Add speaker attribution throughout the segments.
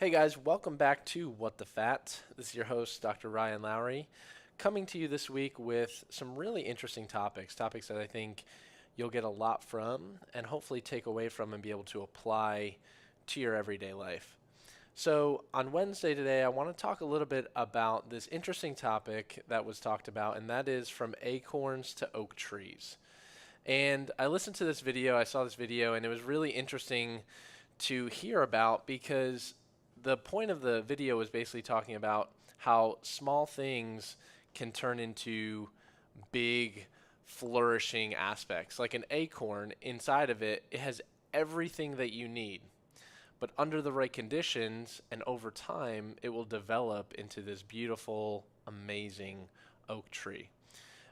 Speaker 1: Hey guys, welcome back to What the Fat. This is your host, Dr. Ryan Lowery, coming to you this week with some really interesting topics that I think you'll get a lot from and hopefully take away from and be able to apply to your everyday life. So, on Wednesday today, I want to talk a little bit about this interesting topic that was talked about, and that is from acorns to oak trees. And I listened to this video, I saw this video, and it was really interesting to hear about because the point of the video was basically talking about how small things can turn into big flourishing aspects. Like an acorn, inside of it, it has everything that you need. But under the right conditions and over time, it will develop into this beautiful, amazing oak tree.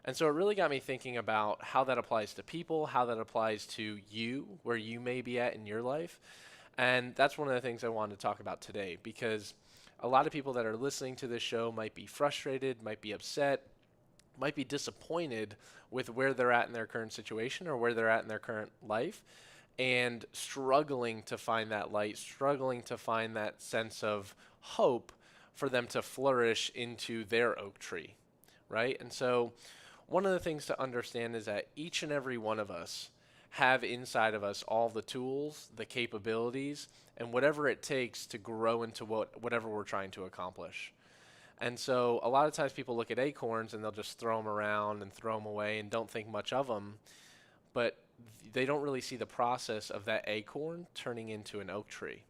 Speaker 1: And so it really got me thinking about how that applies to people, how that applies to you, where you may be at in your life. And that's one of the things I wanted to talk about today because a lot of people that are listening to this show might be frustrated, might be upset, might be disappointed with where they're at in their current situation or where they're at in their current life and struggling to find that light, struggling to find that sense of hope for them to flourish into their oak tree, right? And so one of the things to understand is that each and every one of us have inside of us all the tools, the capabilities, and whatever it takes to grow into whatever we're trying to accomplish. And so a lot of times people look at acorns and they'll just throw them around and throw them away and don't think much of them, but they don't really see the process of that acorn turning into an oak tree.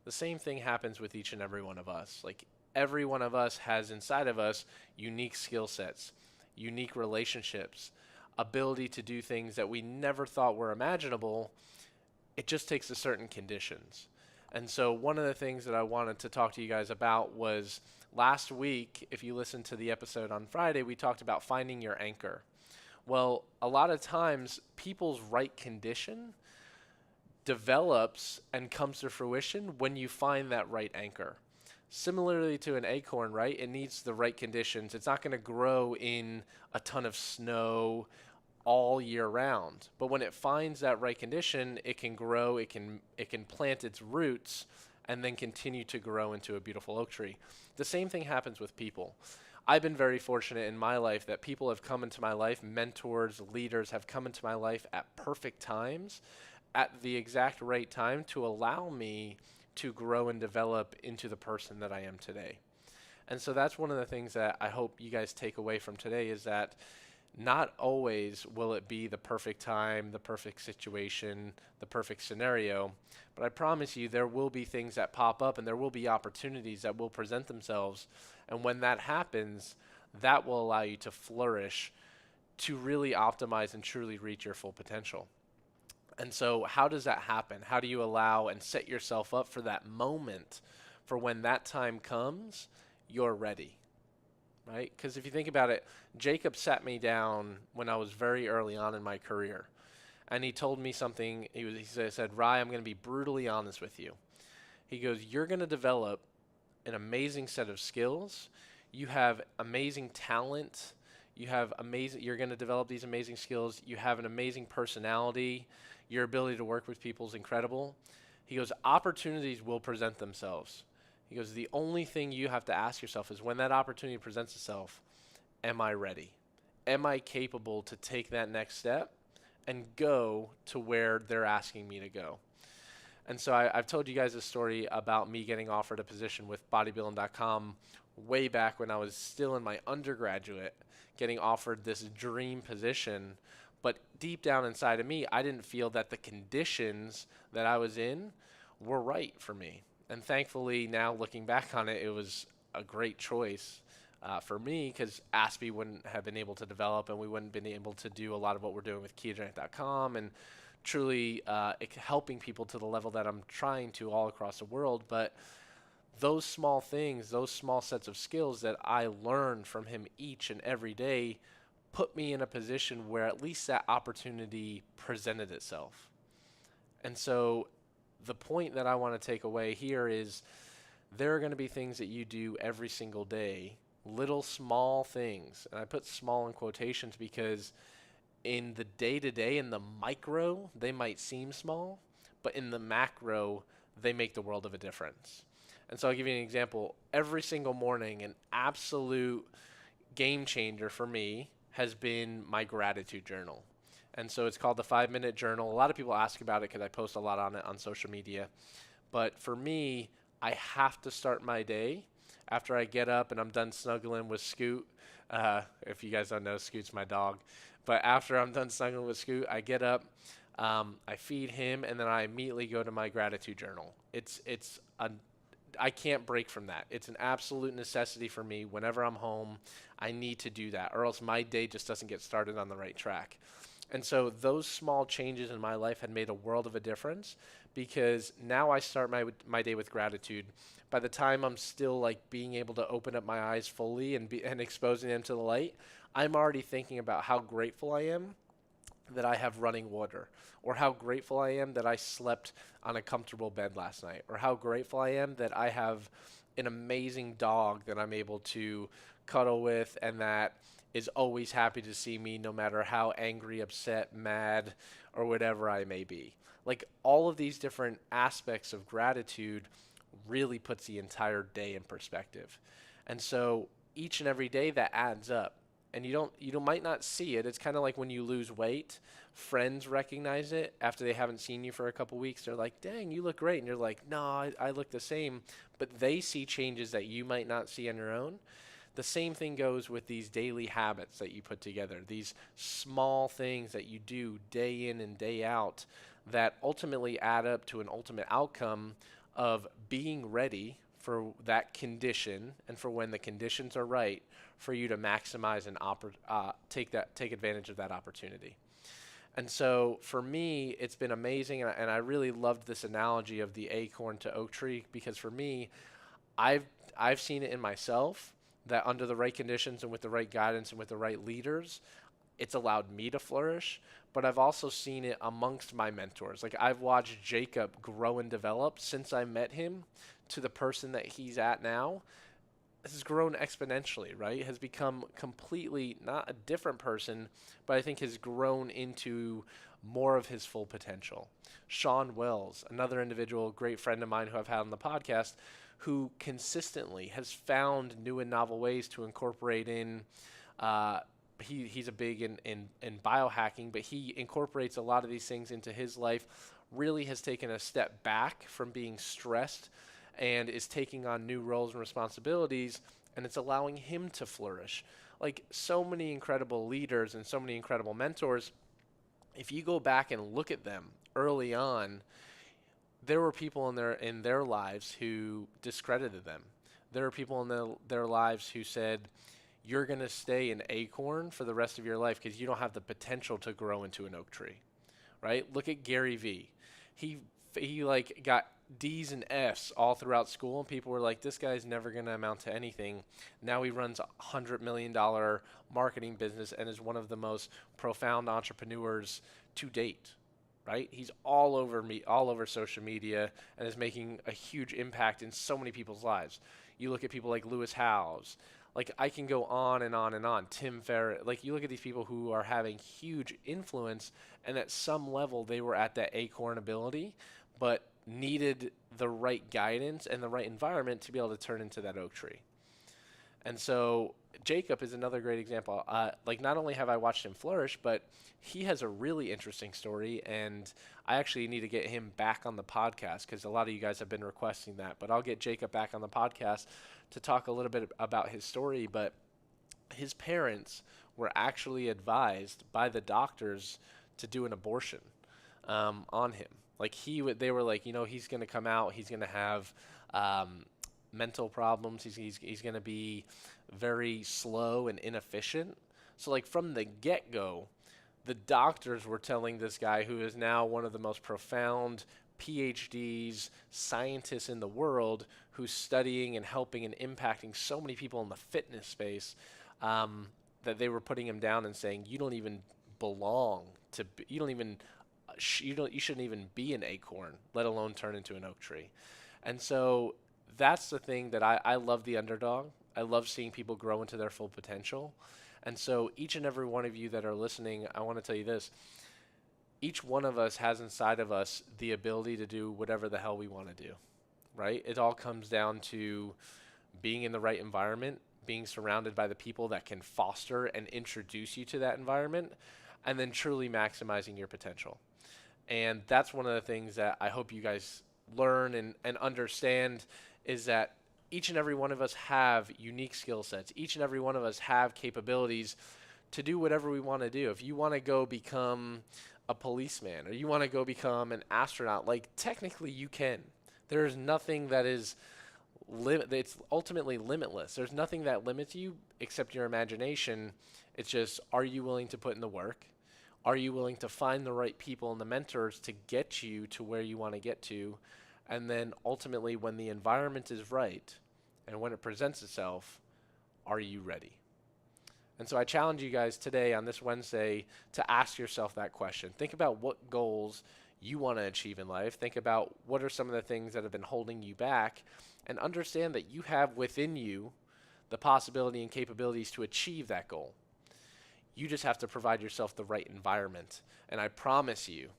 Speaker 1: The same thing happens with each and every one of us. Like every one of us has inside of us unique skill sets, unique relationships, ability to do things that we never thought were imaginable. It just takes a certain conditions. And so one of the things that I wanted to talk to you guys about was last week, if you listened to the episode on Friday, we talked about finding your anchor. Well, a lot of times people's right condition develops and comes to fruition when you find that right anchor. Similarly to an acorn, right? It needs the right conditions. It's not going to grow in a ton of snow all year round. But when it finds that right condition, it can grow, it can plant its roots and then continue to grow into a beautiful oak tree. The same thing happens with people. I've been very fortunate in my life that people have come into my life, mentors, leaders have come into my life at perfect times, at the exact right time to allow me to grow and develop into the person that I am today. And so that's one of the things that I hope you guys take away from today is that not always will it be the perfect time, the perfect situation, the perfect scenario, but I promise you there will be things that pop up and there will be opportunities that will present themselves. And when that happens, that will allow you to flourish, to really optimize and truly reach your full potential. And so how does that happen? How do you allow and set yourself up for that moment for when that time comes, you're ready? Right? Because if you think about it, Jacob sat me down when I was very early on in my career. And he told me something. He said, Rye, I'm going to be brutally honest with you. He goes, you're going to develop an amazing set of skills. You have amazing talent. You're going to develop these amazing skills. You have an amazing personality. Your ability to work with people is incredible. He goes, opportunities will present themselves. He goes, the only thing you have to ask yourself is when that opportunity presents itself, am I ready? Am I capable to take that next step and go to where they're asking me to go? And so I've told you guys a story about me getting offered a position with bodybuilding.com way back when I was still in my undergraduate, getting offered this dream position. But deep down inside of me, I didn't feel that the conditions that I was in were right for me. And thankfully, now looking back on it, it was a great choice for me because Aspie wouldn't have been able to develop and we wouldn't have been able to do a lot of what we're doing with Ketogenic.com and truly helping people to the level that I'm trying to all across the world. But those small things, those small sets of skills that I learned from him each and every day put me in a position where at least that opportunity presented itself. And so the point that I want to take away here is there are going to be things that you do every single day, little small things. And I put small in quotations because in the day-to-day, in the micro, they might seem small, but in the macro, they make the world of a difference. And so I'll give you an example. Every single morning, an absolute game changer for me has been my gratitude journal. And so it's called the 5 Minute Journal. A lot of people ask about it because I post a lot on it on social media. But for me, I have to start my day after I get up and I'm done snuggling with Scoot. If you guys don't know, Scoot's my dog. But after I'm done snuggling with Scoot, I get up, I feed him, and then I immediately go to my gratitude journal. I can't break from that. It's an absolute necessity for me. Whenever I'm home, I need to do that, or else my day just doesn't get started on the right track. And so those small changes in my life had made a world of a difference, because now I start my day with gratitude. By the time I'm still like being able to open up my eyes fully and exposing them to the light, I'm already thinking about how grateful I am that I have running water, or how grateful I am that I slept on a comfortable bed last night, or how grateful I am that I have an amazing dog that I'm able to cuddle with and that is always happy to see me no matter how angry, upset, mad, or whatever I may be. Like, all of these different aspects of gratitude really puts the entire day in perspective. And so each and every day that adds up. And you might not see it. It's kind of like when you lose weight, friends recognize it after they haven't seen you for a couple weeks. They're like, "Dang, you look great." And you're like, "No, I look the same." But they see changes that you might not see on your own. The same thing goes with these daily habits that you put together, these small things that you do day in and day out that ultimately add up to an ultimate outcome of being ready for that condition, and for when the conditions are right for you to maximize and take advantage of that opportunity. And so for me, it's been amazing, and I really loved this analogy of the acorn to oak tree, because for me, I've seen it in myself that under the right conditions and with the right guidance and with the right leaders, it's allowed me to flourish. But I've also seen it amongst my mentors. Like, I've watched Jacob grow and develop since I met him to the person that he's at now. Has grown exponentially, right? Has become completely not a different person, but I think has grown into more of his full potential. Sean Wells, another individual, great friend of mine who I've had on the podcast, who consistently has found new and novel ways to incorporate in. He's a big in biohacking, but he incorporates a lot of these things into his life. Really has taken a step back from being stressed and is taking on new roles and responsibilities, and it's allowing him to flourish. Like, so many incredible leaders and so many incredible mentors, if you go back and look at them early on, there were people in their lives who discredited them. There were people in their lives who said, "You're going to stay an acorn for the rest of your life because you don't have the potential to grow into an oak tree." Right? Look at Gary Vee. He like got D's and F's all throughout school, and people were like, "This guy's never going to amount to anything." Now he runs $100 million marketing business and is one of the most profound entrepreneurs to date. Right? He's all over social media, and is making a huge impact in so many people's lives. You look at people like Lewis Howes. Like, I can go on and on and on. Tim Ferriss. Like, you look at these people who are having huge influence, and at some level they were at that acorn ability, but needed the right guidance and the right environment to be able to turn into that oak tree. And so Jacob is another great example. Like, not only have I watched him flourish, but he has a really interesting story, and I actually need to get him back on the podcast because a lot of you guys have been requesting that. But I'll get Jacob back on the podcast to talk a little bit about his story. But his parents were actually advised by the doctors to do an abortion on him. Like, they were like, he's going to come out, he's going to have mental problems, he's going to be very slow and inefficient. So, like, from the get-go, the doctors were telling this guy, who is now one of the most profound Ph.D.s, scientists in the world, who's studying and helping and impacting so many people in the fitness space, that they were putting him down and saying, "You don't even belong to. You shouldn't even be an acorn, let alone turn into an oak tree." And so that's the thing that I love the underdog. I love seeing people grow into their full potential. And so each and every one of you that are listening, I want to tell you this. Each one of us has inside of us the ability to do whatever the hell we want to do. right? It all comes down to being in the right environment, being surrounded by the people that can foster and introduce you to that environment, and then truly maximizing your potential. And that's one of the things that I hope you guys learn and understand is that each and every one of us have unique skill sets. Each and every one of us have capabilities to do whatever we want to do. If you want to go become a policeman or you want to go become an astronaut, like technically you can. There is nothing that is it's ultimately limitless. There's nothing that limits you except your imagination. It's just, are you willing to put in the work? Are you willing to find the right people and the mentors to get you to where you want to get to? And then ultimately, when the environment is right and when it presents itself, are you ready? And so I challenge you guys today on this Wednesday to ask yourself that question. Think about what goals you want to achieve in life. Think about what are some of the things that have been holding you back, and understand that you have within you the possibility and capabilities to achieve that goal. You just have to provide yourself the right environment. And I promise you,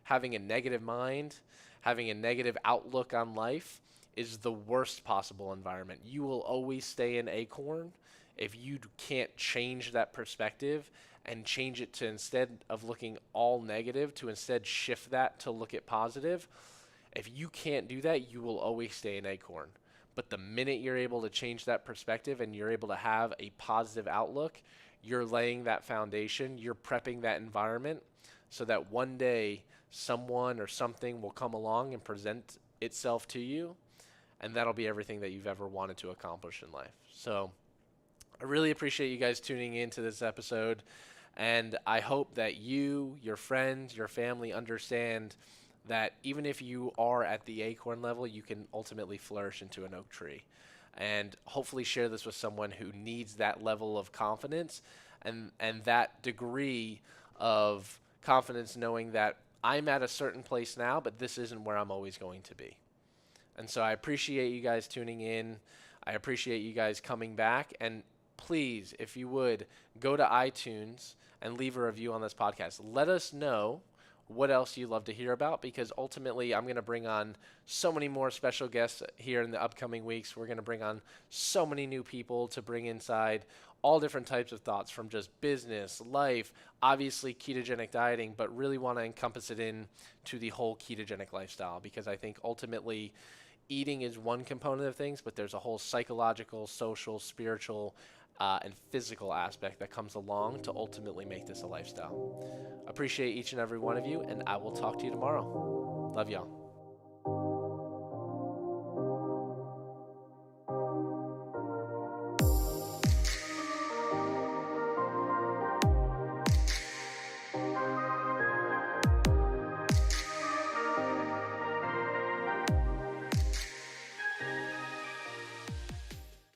Speaker 1: having a negative mind, having a negative outlook on life is the worst possible environment. You will always stay an acorn if you can't change that perspective and change it to, instead of looking all negative, to instead shift that to look at positive. If you can't do that, you will always stay an acorn. But the minute you're able to change that perspective and you're able to have a positive outlook, you're laying that foundation, you're prepping that environment so that one day someone or something will come along and present itself to you, and that'll be everything that you've ever wanted to accomplish in life. So I really appreciate you guys tuning into this episode, and I hope that you, your friends, your family understand that even if you are at the acorn level, you can ultimately flourish into an oak tree. And hopefully share this with someone who needs that level of confidence and that degree of confidence, knowing that I'm at a certain place now, but this isn't where I'm always going to be. And so I appreciate you guys tuning in. I appreciate you guys coming back. And please, if you would, go to iTunes and leave a review on this podcast. Let us know what else you'd love to hear about, because ultimately I'm going to bring on so many more special guests here in the upcoming weeks. We're going to bring on so many new people to bring inside all different types of thoughts from just business, life, obviously ketogenic dieting, but really want to encompass it in to the whole ketogenic lifestyle, because I think ultimately eating is one component of things, but there's a whole psychological, social, spiritual, and physical aspect that comes along to ultimately make this a lifestyle. Appreciate each and every one of you, and I will talk to you tomorrow. Love y'all.